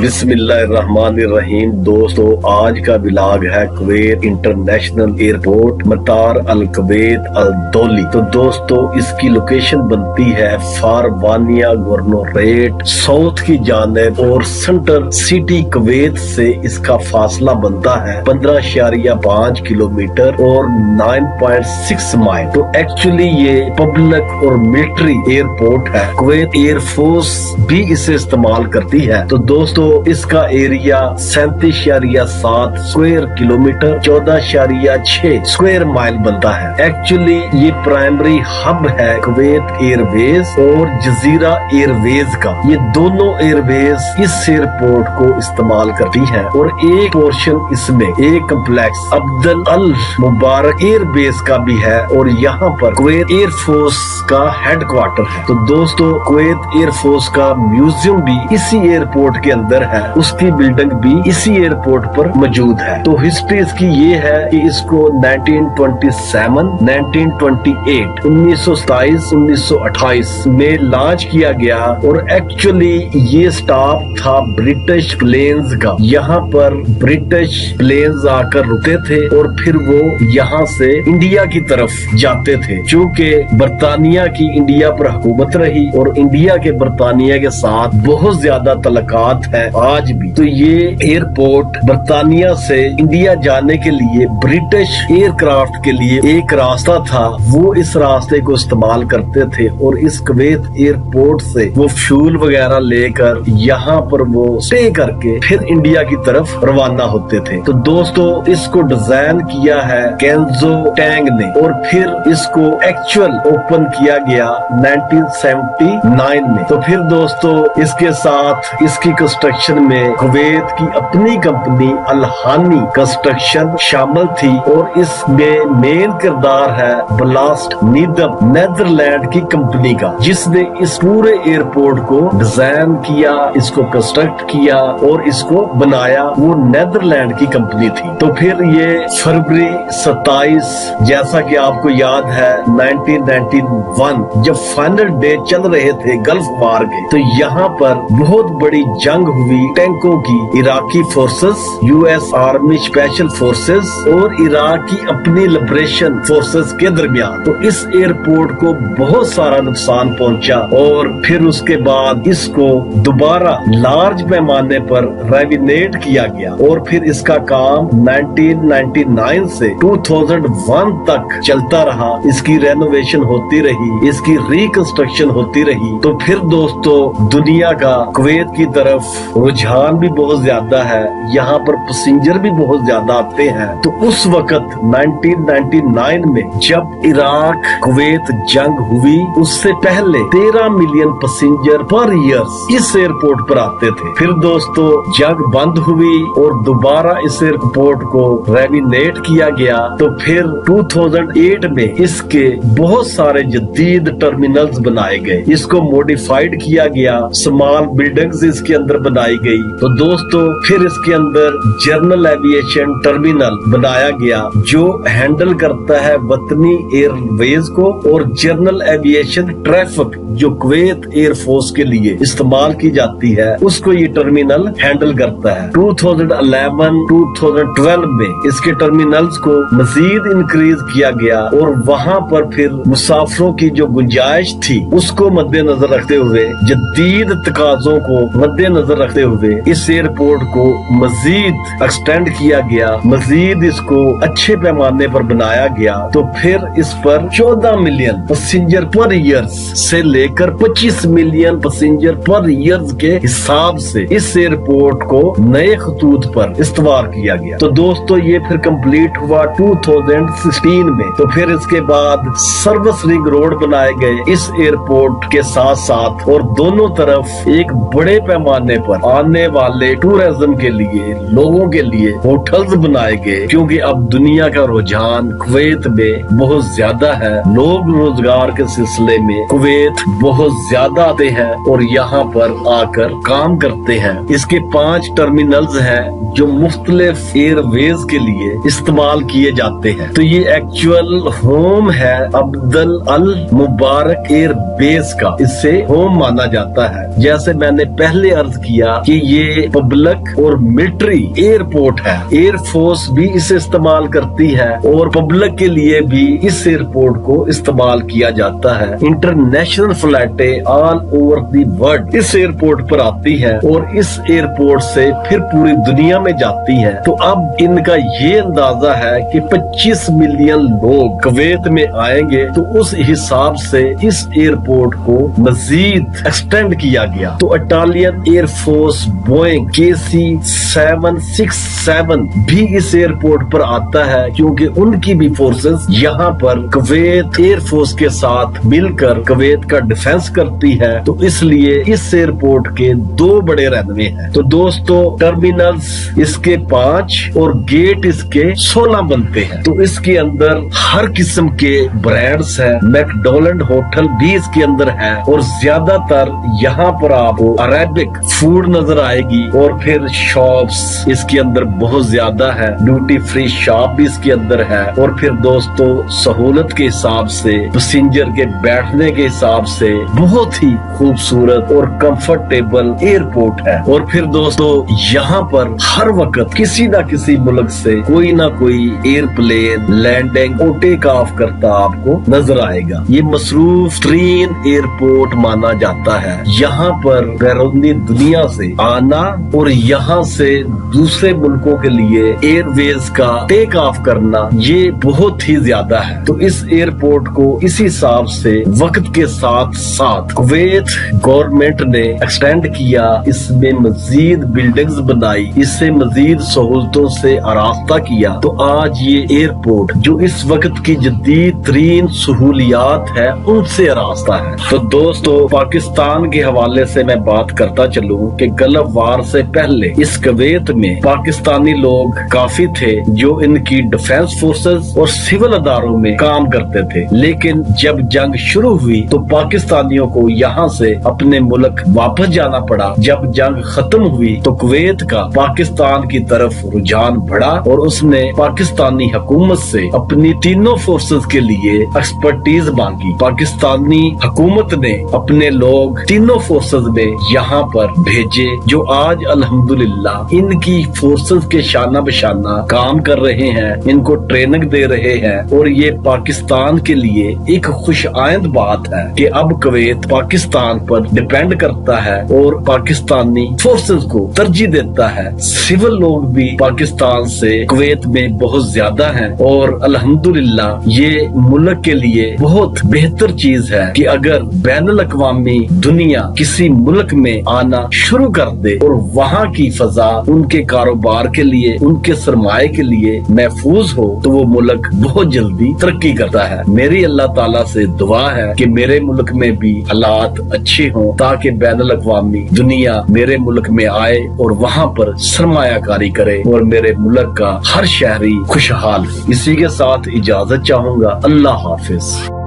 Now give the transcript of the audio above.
बिस्मिल्लाहिर्रहमानिर्रहीम। दोस्तों, आज का व्लॉग है कुवैत इंटरनेशनल एयरपोर्ट मतार अल कुवैत अल दौली। तो दोस्तों, इसकी लोकेशन बनती है फारवानिया गवर्नोरेट साउथ की जानिब और सेंटर सिटी कुवैत से इसका फासला बनता है 15.5 किलोमीटर और 9.6 माइल। तो एक्चुअली ये पब्लिक और मिलिट्री एयरपोर्ट है। कुवैत एयरफोर्स भी इसे इस्तेमाल करती है। तो दोस्तों, इसका area 37.7 square kilometre 14.6 square mile बनता है। एक्चुअली ये प्राइमरी हब है कुवैत एयरवेज और जजीरा एयरवेज का। ये दोनों एयरवेज इस एयरपोर्ट को इस्तेमाल करती हैं और एक पोर्शन इसमें एक कम्प्लेक्स अब्दुल अल मुबारक एयरबेस का भी है और यहाँ पर कुवैत एयरफोर्स का हेडक्वार्टर है। तो दोस्तों, कुवैत एयरफोर्स का म्यूजियम भी इसी एयरपोर्ट के अंदर है, उसकी बिल्डिंग भी इसी एयरपोर्ट पर मौजूद है। तो हिस्ट्री इसकी ये है कि इसको 1927, 1928, 1927, 1928 में लॉन्च किया गया और एक्चुअली ये स्टॉप था ब्रिटिश प्लेन्स का। यहाँ पर ब्रिटिश प्लेन्स आकर रुके थे और फिर वो यहाँ से इंडिया की तरफ जाते थे। चूँकि बरतानिया की इंडिया पर हुकूमत रही और इंडिया के बरतानिया के साथ बहुत ज्यादा तलकात है आज भी। तो ये एयरपोर्ट बरतानिया से इंडिया जाने के लिए ब्रिटिश एयरक्राफ्ट के लिए एक रास्ता था, वो इस रास्ते को इस्तेमाल करते थे और इस कुवैत एयरपोर्ट से वो फ्यूल वगैरह लेकर यहाँ पर वो स्टे करके फिर इंडिया की तरफ रवाना होते थे। तो दोस्तों, इसको डिजाइन किया है केंजो टैंग ने और फिर इसको एक्चुअल ओपन किया गया 1979 में। तो फिर दोस्तों, इसके साथ इसकी कंस्ट्रक्शन में कुवैत की अपनी कंपनी अल-हानी कंस्ट्रक्शन शामिल थी और इसमें मेन किरदार है ब्लास्ट नीदम नेदरलैंड की कंपनी का, जिसने इस पूरे एयरपोर्ट को डिजाइन किया, इसको कंस्ट्रक्ट किया और इसको बनाया। वो नेदरलैंड की कंपनी थी। तो फिर ये फरवरी 27, जैसा कि आपको याद है 1991, जब फाइनल डे चल रहे थे गल्फ वार के, तो यहाँ पर बहुत बड़ी जंग हुई टैंकों की। Iraqi forces, US army special forces और इराक की अपनी लिबरेशन फोर्सेस के दरमियान। तो इस एयरपोर्ट को बहुत सारा नुकसान पहुंचा और फिर उसके बाद इसको दोबारा लार्ज पैमाने पर रेविनेट किया गया और फिर इसका काम 1999 से 2001 तक चलता रहा। इसकी रेनोवेशन होती रही, इसकी रिकंस्ट्रक्शन होती रही। तो फिर दोस्तों, दुनिया का कुवैत की तरफ रुझान भी बहुत ज्यादा है, यहाँ पर पैसेंजर भी बहुत ज्यादा आते हैं। तो उस वक्त 1999 में जब इराक कुवैत जंग हुई, उससे पहले 13 मिलियन पैसेंजर पर ईयर इस एयरपोर्ट पर आते थे। फिर दोस्तों, जंग बंद हुई और दोबारा इस एयरपोर्ट को रेविनेट किया गया। तो फिर 2008 में इसके बहुत सारे जदीद टर्मिनल्स बनाए गए, इसको मॉडिफाइड किया गया, स्मॉल बिल्डिंग्स इसके अंदर बनाई गई। तो दोस्तों, फिर इसके अंदर जनरल एविएशन टर्मिनल बनाया गया जो हैंडल करता है वतनी एयरवेज को और जनरल एविएशन ट्रैफिक जो कुवैत एयरफोर्स के लिए इस्तेमाल की जाती है, उसको ये टर्मिनल हैंडल करता है। 2011-2012 में इसके टर्मिनल्स को मजीद इंक्रीज किया गया और वहाँ पर फिर मुसाफिरों की जो गुंजाइश थी उसको मद्देनजर रखते हुए, जदीद तकाजों को मद्देनजर रखते हुए इस एयरपोर्ट को मजीद एक्सटेंड किया गया, मजीद इसको अच्छे पैमाने पर बनाया गया। तो फिर इस पर 14 मिलियन पैसेंजर पर ईयर से लेकर 25 मिलियन पैसेंजर पर ईयर के हिसाब से इस एयरपोर्ट को नए खतूत पर इस्तेमाल किया गया। तो दोस्तों, ये फिर कंप्लीट हुआ 2016 में। तो फिर इसके बाद सर्विस रिंग रोड बनाए गए इस एयरपोर्ट के साथ साथ और दोनों तरफ एक बड़े पैमाने पर आने वाले टूरिज्म के लिए, लोगों के लिए होटल्स बनाए गए, क्योंकि अब दुनिया का रुझान कुवैत में बहुत ज्यादा है। लोग रोजगार के सिलसिले में कुवैत बहुत ज्यादा आते हैं और यहाँ पर आकर काम करते हैं। इसके 5 टर्मिनल्स हैं जो मुख्तलिफ एयरवेज के लिए इस्तेमाल किए जाते हैं। तो ये एक्चुअल होम है अब्दुल अल मुबारक एयर बेस का, इससे होम माना जाता है। जैसे मैंने पहले अर्ज किया गया कि ये पब्लिक और मिलिट्री एयरपोर्ट है। एयर फोर्स भी इसे इस्तेमाल करती है और पब्लिक के लिए भी इस एयरपोर्ट को इस्तेमाल किया जाता है। इंटरनेशनल फ्लाइटें ऑल ओवर द वर्ल्ड इस एयरपोर्ट पर आती है और इस एयरपोर्ट से फिर पूरी दुनिया में जाती है। तो अब इनका ये अंदाजा है कि 25 मिलियन लोग कुवैत में आएंगे, तो उस हिसाब से इस एयरपोर्ट को मजीद एक्सटेंड किया गया। तो Italian air force Boeing KC-767 भी इस एयरपोर्ट पर आता है, क्योंकि उनकी भी फोर्सेस यहाँ पर कुवैत एयर फोर्स के साथ मिलकर कुवैत का डिफेंस करती है। तो इसलिए इस एयरपोर्ट के 2 बड़े रनवे हैं। तो दोस्तों, टर्मिनल्स इसके 5 और गेट इसके 16 बनते हैं। तो इसके अंदर हर किस्म के ब्रांड्स हैं। मैकडोनल्ड होटल भी इसके अंदर है और ज्यादातर यहाँ पर आपको अरेबिक फूड नजर आएगी। और फिर शॉप्स इसके अंदर बहुत ज्यादा है, ड्यूटी फ्री शॉप भी इसके अंदर है। और फिर दोस्तों, सहूलत के हिसाब से, पैसेंजर के बैठने के हिसाब से बहुत ही खूबसूरत और कंफर्टेबल एयरपोर्ट है। और फिर दोस्तों, यहाँ पर हर वक्त किसी न किसी मुल्क से कोई ना कोई एयरप्लेन लैंडिंग और टेक ऑफ करता आपको नजर आएगा। ये मसरूफ तरीन एयरपोर्ट माना जाता है। यहाँ पर बैरूनी दुनिया से आना और यहाँ से दूसरे मुल्कों के लिए एयरवेज का टेक ऑफ करना ये बहुत ही ज्यादा है। तो इस एयरपोर्ट को इस हिसाब से वक्त के साथ साथ कुवैत गवर्नमेंट ने एक्सटेंड किया, इसमें मजीद बिल्डिंग्स बनाई, इससे मजीद सहूलतों से आरास्ता किया। तो आज ये एयरपोर्ट जो इस वक्त की जदीद तरीन सहूलियात है उनसे आरास्ता है। तो दोस्तों, पाकिस्तान के हवाले से मैं बात करता चलूं कि गल्फ वार से पहले इस कुवैत में पाकिस्तानी लोग काफी थे जो इनकी डिफेंस फोर्सेस और सिविल अदारों में काम करते थे। लेकिन जब जंग शुरू हुई तो पाकिस्तानियों को यहाँ से अपने मुल्क वापस जाना पड़ा। जब जंग खत्म हुई तो कुवैत का पाकिस्तान की तरफ रुझान बढ़ा और उसने पाकिस्तानी हुकूमत से अपनी तीनों फोर्सेस के लिए एक्सपर्टीज मांगी। पाकिस्तानी हुकूमत ने अपने लोग तीनों फोर्सेस में यहाँ पर भेजे, जो आज अल्हम्दुलिल्लाह इनकी फोर्सेस के शाना बशाना काम कर रहे हैं, इनको ट्रेनिंग दे रहे हैं। और ये पाकिस्तान के लिए एक खुश आइंद बात है कि अब कुवैत पाकिस्तान पर डिपेंड करता है और पाकिस्तानी फोर्सेस को तरजीह देता है। सिविल लोग भी पाकिस्तान से कुवैत में बहुत ज्यादा हैं और अल्हम्दुलिल्लाह ये मुल्क के लिए बहुत बेहतर चीज है कि अगर बैनुल अक़वामी दुनिया किसी मुल्क में आना शुरू कर दे और वहाँ की फजा उनके कारोबार के लिए, उनके सरमाए के लिए महफूज हो, तो वो मुल्क बहुत जल्दी तरक्की करता है। मेरी अल्लाह ताला से दुआ है कि मेरे मुल्क में भी हालात अच्छे हों ताकि बैनुल अक़वामी दुनिया मेरे मुल्क में आए और वहाँ पर सरमायाकारी करे और मेरे मुल्क का हर शहरी खुशहाल हो। इसी के साथ इजाजत चाहूंगा। अल्लाह हाफिज।